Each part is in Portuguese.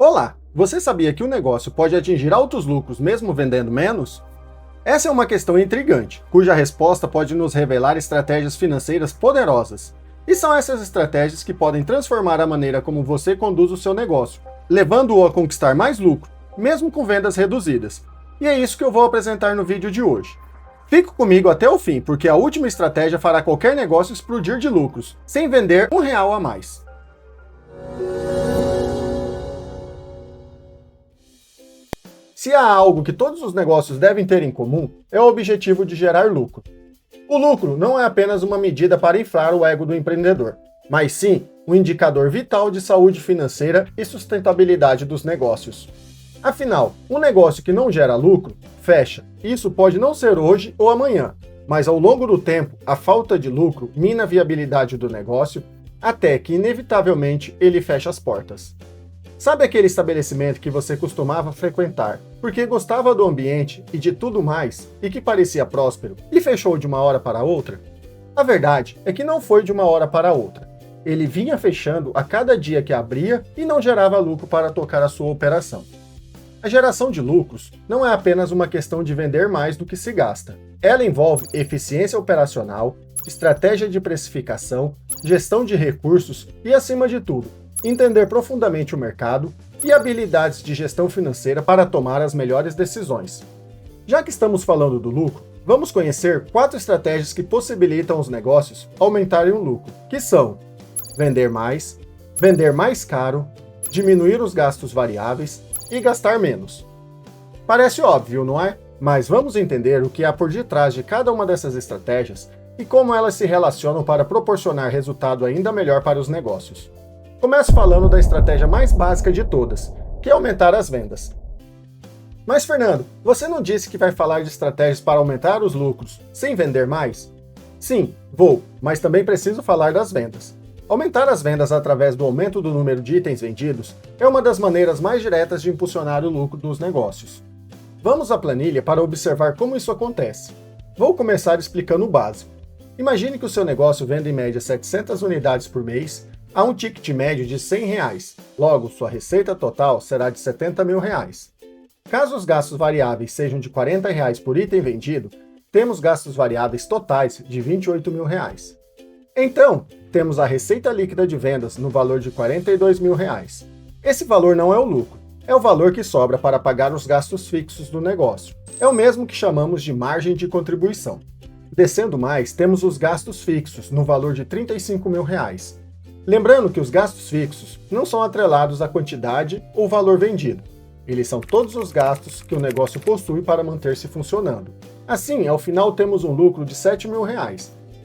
Olá! Você sabia que um negócio pode atingir altos lucros mesmo vendendo menos? Essa é uma questão intrigante, cuja resposta pode nos revelar estratégias financeiras poderosas. E são essas estratégias que podem transformar a maneira como você conduz o seu negócio, levando-o a conquistar mais lucro, mesmo com vendas reduzidas. E é isso que eu vou apresentar no vídeo de hoje. Fique comigo até o fim, porque a última estratégia fará qualquer negócio explodir de lucros, sem vender R$1 a mais. Se há algo que todos os negócios devem ter em comum, é o objetivo de gerar lucro. O lucro não é apenas uma medida para inflar o ego do empreendedor, mas sim um indicador vital de saúde financeira e sustentabilidade dos negócios. Afinal, um negócio que não gera lucro, fecha. Isso pode não ser hoje ou amanhã, mas ao longo do tempo, a falta de lucro mina a viabilidade do negócio, até que, inevitavelmente, ele fecha as portas. Sabe aquele estabelecimento que você costumava frequentar, porque gostava do ambiente e de tudo mais, e que parecia próspero, e fechou de uma hora para outra? A verdade é que não foi de uma hora para outra. Ele vinha fechando a cada dia que abria e não gerava lucro para tocar a sua operação. A geração de lucros não é apenas uma questão de vender mais do que se gasta. Ela envolve eficiência operacional, estratégia de precificação, gestão de recursos e, acima de tudo, entender profundamente o mercado e habilidades de gestão financeira para tomar as melhores decisões. Já que estamos falando do lucro, vamos conhecer 4 estratégias que possibilitam os negócios aumentarem o lucro, que são vender mais caro, diminuir os gastos variáveis e gastar menos. Parece óbvio, não é? Mas vamos entender o que há por detrás de cada uma dessas estratégias e como elas se relacionam para proporcionar resultado ainda melhor para os negócios. Começo falando da estratégia mais básica de todas, que é aumentar as vendas. Mas Fernando, você não disse que vai falar de estratégias para aumentar os lucros sem vender mais? Sim, vou, mas também preciso falar das vendas. Aumentar as vendas através do aumento do número de itens vendidos é uma das maneiras mais diretas de impulsionar o lucro dos negócios. Vamos à planilha para observar como isso acontece. Vou começar explicando o básico. Imagine que o seu negócio vende em média 700 unidades por mês, a um ticket médio de R$100, logo sua receita total será de R$70 mil. Caso os gastos variáveis sejam de R$40 por item vendido, temos gastos variáveis totais de R$28 mil. Então, temos a receita líquida de vendas no valor de R$42 mil. Esse valor não é o lucro, é o valor que sobra para pagar os gastos fixos do negócio. É o mesmo que chamamos de margem de contribuição. Descendo mais, temos os gastos fixos no valor de R$35 mil. Lembrando que os gastos fixos não são atrelados à quantidade ou valor vendido. Eles são todos os gastos que o negócio possui para manter-se funcionando. Assim, ao final temos um lucro de R$7 mil,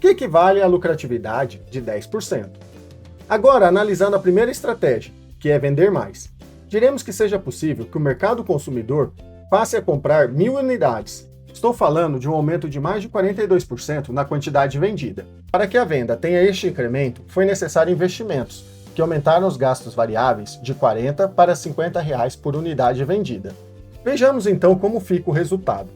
que equivale à lucratividade de 10%. Agora, analisando a primeira estratégia, que é vender mais. Diremos que seja possível que o mercado consumidor passe a comprar 1.000 unidades. Estou falando de um aumento de mais de 42% na quantidade vendida. Para que a venda tenha este incremento, foi necessário investimentos, que aumentaram os gastos variáveis de R$40 para R$50 por unidade vendida. Vejamos então como fica o resultado.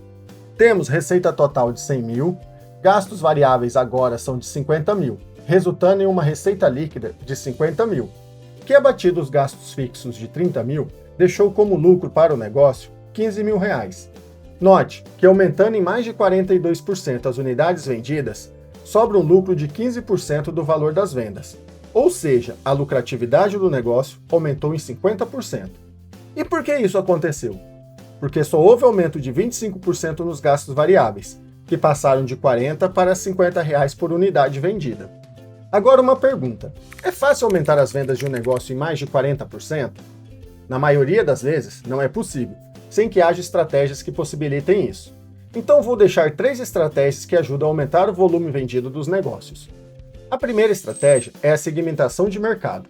Temos receita total de 100 mil, gastos variáveis agora são de 50 mil, resultando em uma receita líquida de 50 mil, que abatido os gastos fixos de 30 mil, deixou como lucro para o negócio 15 mil reais. Note que aumentando em mais de 42% as unidades vendidas, sobra um lucro de 15% do valor das vendas, ou seja, a lucratividade do negócio aumentou em 50%. E por que isso aconteceu? Porque só houve aumento de 25% nos gastos variáveis, que passaram de 40 para 50 reais por unidade vendida. Agora uma pergunta, é fácil aumentar as vendas de um negócio em mais de 40%? Na maioria das vezes, não é possível, sem que haja estratégias que possibilitem isso. Então vou deixar 3 estratégias que ajudam a aumentar o volume vendido dos negócios. A primeira estratégia é a segmentação de mercado.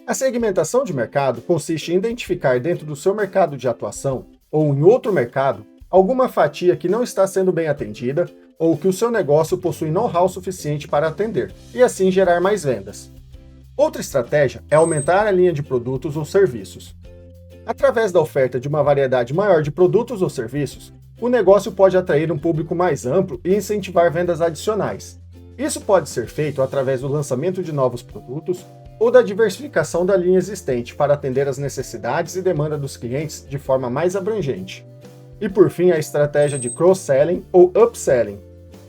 A segmentação de mercado consiste em identificar dentro do seu mercado de atuação, ou em outro mercado, alguma fatia que não está sendo bem atendida, ou que o seu negócio possui know-how suficiente para atender, e assim gerar mais vendas. Outra estratégia é aumentar a linha de produtos ou serviços. Através da oferta de uma variedade maior de produtos ou serviços, o negócio pode atrair um público mais amplo e incentivar vendas adicionais. Isso pode ser feito através do lançamento de novos produtos, ou da diversificação da linha existente para atender às necessidades e demanda dos clientes de forma mais abrangente. E por fim, a estratégia de cross-selling ou upselling.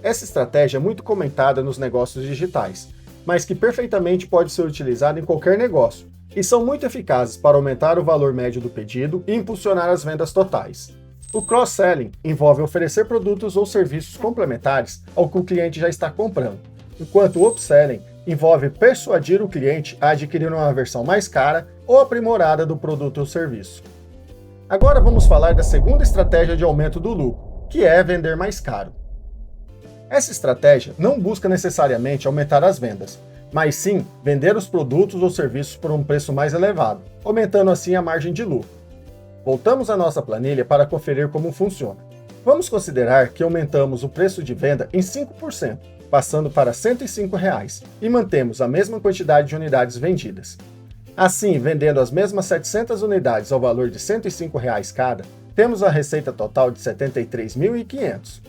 Essa estratégia é muito comentada nos negócios digitais, mas que perfeitamente pode ser utilizada em qualquer negócio, e são muito eficazes para aumentar o valor médio do pedido e impulsionar as vendas totais. O cross-selling envolve oferecer produtos ou serviços complementares ao que o cliente já está comprando, enquanto o upselling envolve persuadir o cliente a adquirir uma versão mais cara ou aprimorada do produto ou serviço. Agora vamos falar da segunda estratégia de aumento do lucro, que é vender mais caro. Essa estratégia não busca necessariamente aumentar as vendas, mas sim vender os produtos ou serviços por um preço mais elevado, aumentando assim a margem de lucro. Voltamos à nossa planilha para conferir como funciona. Vamos considerar que aumentamos o preço de venda em 5%, passando para R$ 105, e mantemos a mesma quantidade de unidades vendidas. Assim, vendendo as mesmas 700 unidades ao valor de R$ 105 cada, temos a receita total de R$ 73.500.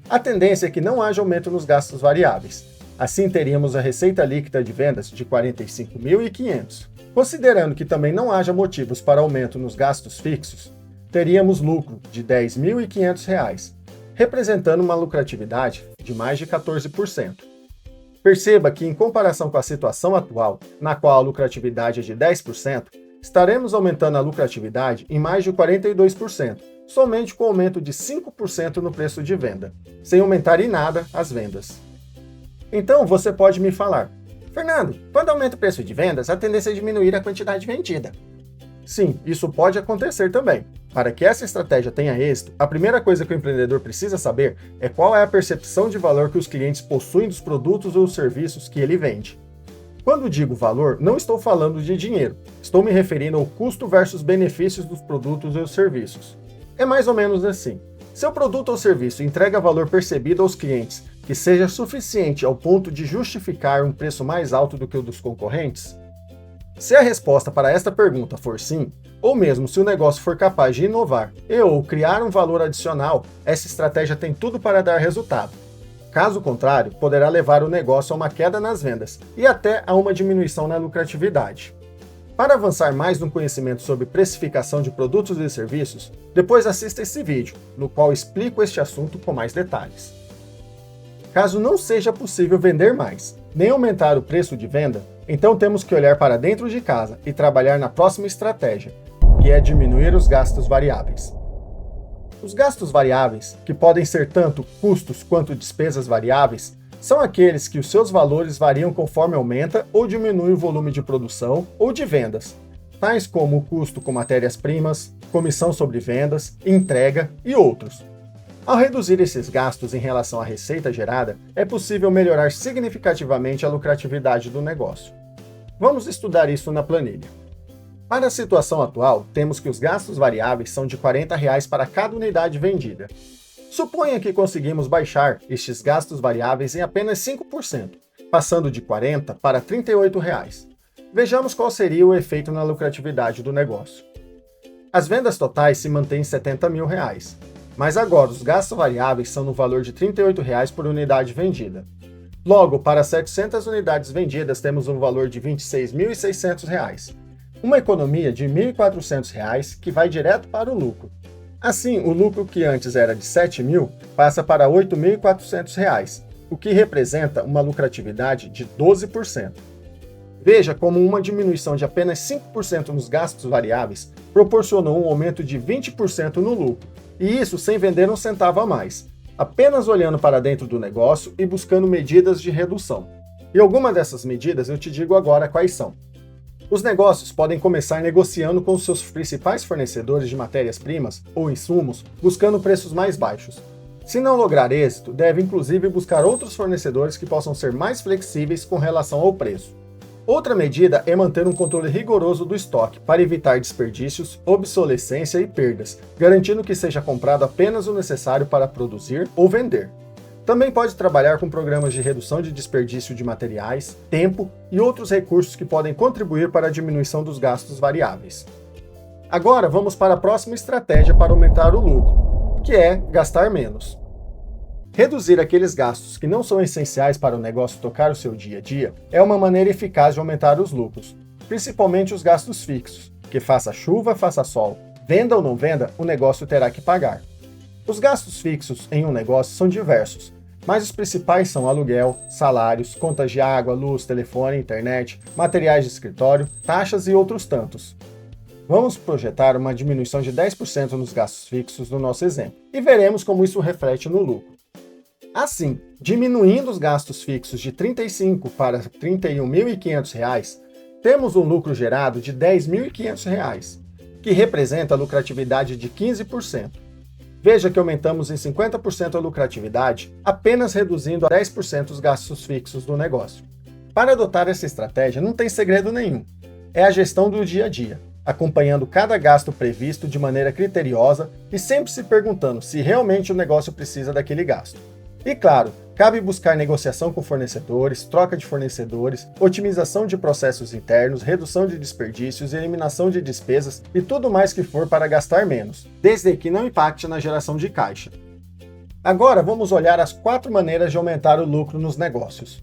A tendência é que não haja aumento nos gastos variáveis. Assim, teríamos a receita líquida de vendas de R$ 45.500. Considerando que também não haja motivos para aumento nos gastos fixos, teríamos lucro de R$ 10.500, representando uma lucratividade de mais de 14%. Perceba que, em comparação com a situação atual, na qual a lucratividade é de 10%, estaremos aumentando a lucratividade em mais de 42%, somente com aumento de 5% no preço de venda, sem aumentar em nada as vendas. Então você pode me falar, Fernando, quando aumenta o preço de vendas, a tendência é diminuir a quantidade vendida. Sim, isso pode acontecer também. Para que essa estratégia tenha êxito, a primeira coisa que o empreendedor precisa saber é qual é a percepção de valor que os clientes possuem dos produtos ou serviços que ele vende. Quando digo valor, não estou falando de dinheiro, estou me referindo ao custo versus benefícios dos produtos ou serviços. É mais ou menos assim. Seu produto ou serviço entrega valor percebido aos clientes que seja suficiente ao ponto de justificar um preço mais alto do que o dos concorrentes? Se a resposta para esta pergunta for sim, ou mesmo se o negócio for capaz de inovar ou criar um valor adicional, essa estratégia tem tudo para dar resultado. Caso contrário, poderá levar o negócio a uma queda nas vendas e até a uma diminuição na lucratividade. Para avançar mais no conhecimento sobre precificação de produtos e serviços, depois assista esse vídeo, no qual explico este assunto com mais detalhes. Caso não seja possível vender mais, nem aumentar o preço de venda, então temos que olhar para dentro de casa e trabalhar na próxima estratégia, que é diminuir os gastos variáveis. Os gastos variáveis, que podem ser tanto custos quanto despesas variáveis, são aqueles que os seus valores variam conforme aumenta ou diminui o volume de produção ou de vendas, tais como o custo com matérias-primas, comissão sobre vendas, entrega e outros. Ao reduzir esses gastos em relação à receita gerada, é possível melhorar significativamente a lucratividade do negócio. Vamos estudar isso na planilha. Para a situação atual, temos que os gastos variáveis são de R$ 40 para cada unidade vendida. Suponha que conseguimos baixar estes gastos variáveis em apenas 5%, passando de R$ 40 para R$ 38. Vejamos qual seria o efeito na lucratividade do negócio. As vendas totais se mantêm em R$ 70 mil, mas agora os gastos variáveis são no valor de R$ 38 por unidade vendida. Logo, para 700 unidades vendidas, temos um valor de R$ 26.600, uma economia de R$ 1.400 que vai direto para o lucro. Assim, o lucro que antes era de R$ 7 mil passa para R$ 8.400, o que representa uma lucratividade de 12%. Veja como uma diminuição de apenas 5% nos gastos variáveis proporcionou um aumento de 20% no lucro, e isso sem vender um centavo a mais, apenas olhando para dentro do negócio e buscando medidas de redução. E alguma dessas medidas eu te digo agora quais são. Os negócios podem começar negociando com os seus principais fornecedores de matérias-primas ou insumos, buscando preços mais baixos. Se não lograr êxito, deve inclusive buscar outros fornecedores que possam ser mais flexíveis com relação ao preço. Outra medida é manter um controle rigoroso do estoque para evitar desperdícios, obsolescência e perdas, garantindo que seja comprado apenas o necessário para produzir ou vender. Também pode trabalhar com programas de redução de desperdício de materiais, tempo e outros recursos que podem contribuir para a diminuição dos gastos variáveis. Agora vamos para a próxima estratégia para aumentar o lucro, que é gastar menos. Reduzir aqueles gastos que não são essenciais para o negócio tocar o seu dia a dia é uma maneira eficaz de aumentar os lucros, principalmente os gastos fixos, que faça chuva, faça sol, venda ou não venda, o negócio terá que pagar. Os gastos fixos em um negócio são diversos, mas os principais são aluguel, salários, contas de água, luz, telefone, internet, materiais de escritório, taxas e outros tantos. Vamos projetar uma diminuição de 10% nos gastos fixos no nosso exemplo, e veremos como isso reflete no lucro. Assim, diminuindo os gastos fixos de R$ 35 para R$ 31.500, temos um lucro gerado de R$ 10.500, que representa a lucratividade de 15%. Veja que aumentamos em 50% a lucratividade, apenas reduzindo a 10% os gastos fixos do negócio. Para adotar essa estratégia não tem segredo nenhum. É a gestão do dia a dia, acompanhando cada gasto previsto de maneira criteriosa e sempre se perguntando se realmente o negócio precisa daquele gasto. E claro, cabe buscar negociação com fornecedores, troca de fornecedores, otimização de processos internos, redução de desperdícios, eliminação de despesas e tudo mais que for para gastar menos, desde que não impacte na geração de caixa. Agora vamos olhar as 4 maneiras de aumentar o lucro nos negócios.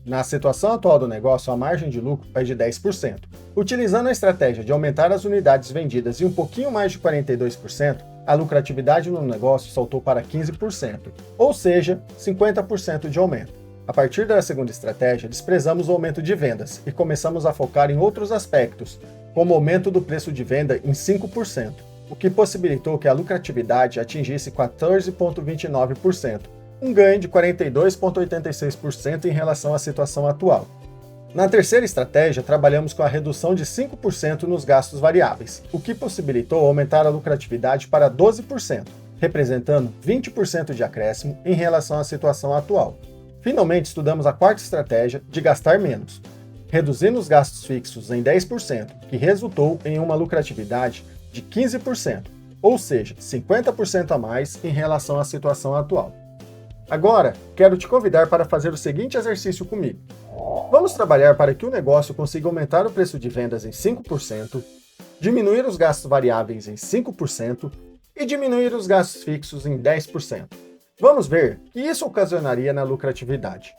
Na situação atual do negócio, a margem de lucro é de 10%. Utilizando a estratégia de aumentar as unidades vendidas em um pouquinho mais de 42%, a lucratividade no negócio saltou para 15%, ou seja, 50% de aumento. A partir da segunda estratégia, desprezamos o aumento de vendas e começamos a focar em outros aspectos, como o aumento do preço de venda em 5%, o que possibilitou que a lucratividade atingisse 14,29%, um ganho de 42,86% em relação à situação atual. Na terceira estratégia, trabalhamos com a redução de 5% nos gastos variáveis, o que possibilitou aumentar a lucratividade para 12%, representando 20% de acréscimo em relação à situação atual. Finalmente, estudamos a quarta estratégia de gastar menos, reduzindo os gastos fixos em 10%, que resultou em uma lucratividade de 15%, ou seja, 50% a mais em relação à situação atual. Agora, quero te convidar para fazer o seguinte exercício comigo. Vamos trabalhar para que o negócio consiga aumentar o preço de vendas em 5%, diminuir os gastos variáveis em 5% e diminuir os gastos fixos em 10%. Vamos ver que isso ocasionaria na lucratividade.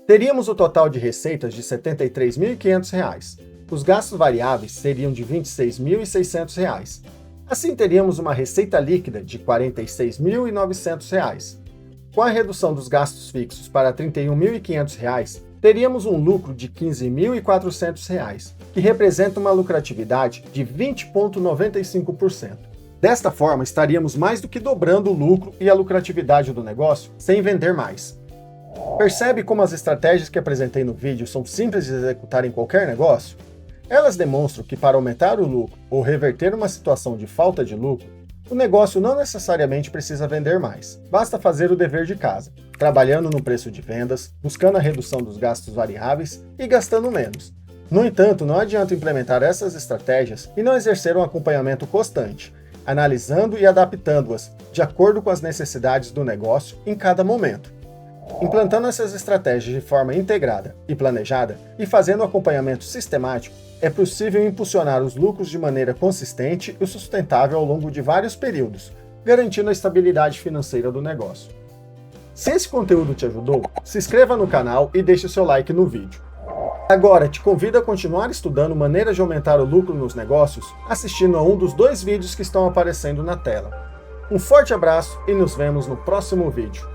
Teríamos o total de receitas de R$ 73.500. Os gastos variáveis seriam de R$ 26.600. Assim teríamos uma receita líquida de R$ 46.900. Com a redução dos gastos fixos para R$ 31.500, teríamos um lucro de R$ 15.400, que representa uma lucratividade de 20,95%. Desta forma, estaríamos mais do que dobrando o lucro e a lucratividade do negócio sem vender mais. Percebe como as estratégias que apresentei no vídeo são simples de executar em qualquer negócio? Elas demonstram que para aumentar o lucro ou reverter uma situação de falta de lucro, o negócio não necessariamente precisa vender mais, basta fazer o dever de casa, trabalhando no preço de vendas, buscando a redução dos gastos variáveis e gastando menos. No entanto, não adianta implementar essas estratégias e não exercer um acompanhamento constante, analisando e adaptando-as de acordo com as necessidades do negócio em cada momento. Implantando essas estratégias de forma integrada e planejada e fazendo um acompanhamento sistemático, é possível impulsionar os lucros de maneira consistente e sustentável ao longo de vários períodos, garantindo a estabilidade financeira do negócio. Se esse conteúdo te ajudou, se inscreva no canal e deixe seu like no vídeo. Agora, te convido a continuar estudando maneiras de aumentar o lucro nos negócios, assistindo a um dos 2 vídeos que estão aparecendo na tela. Um forte abraço e nos vemos no próximo vídeo.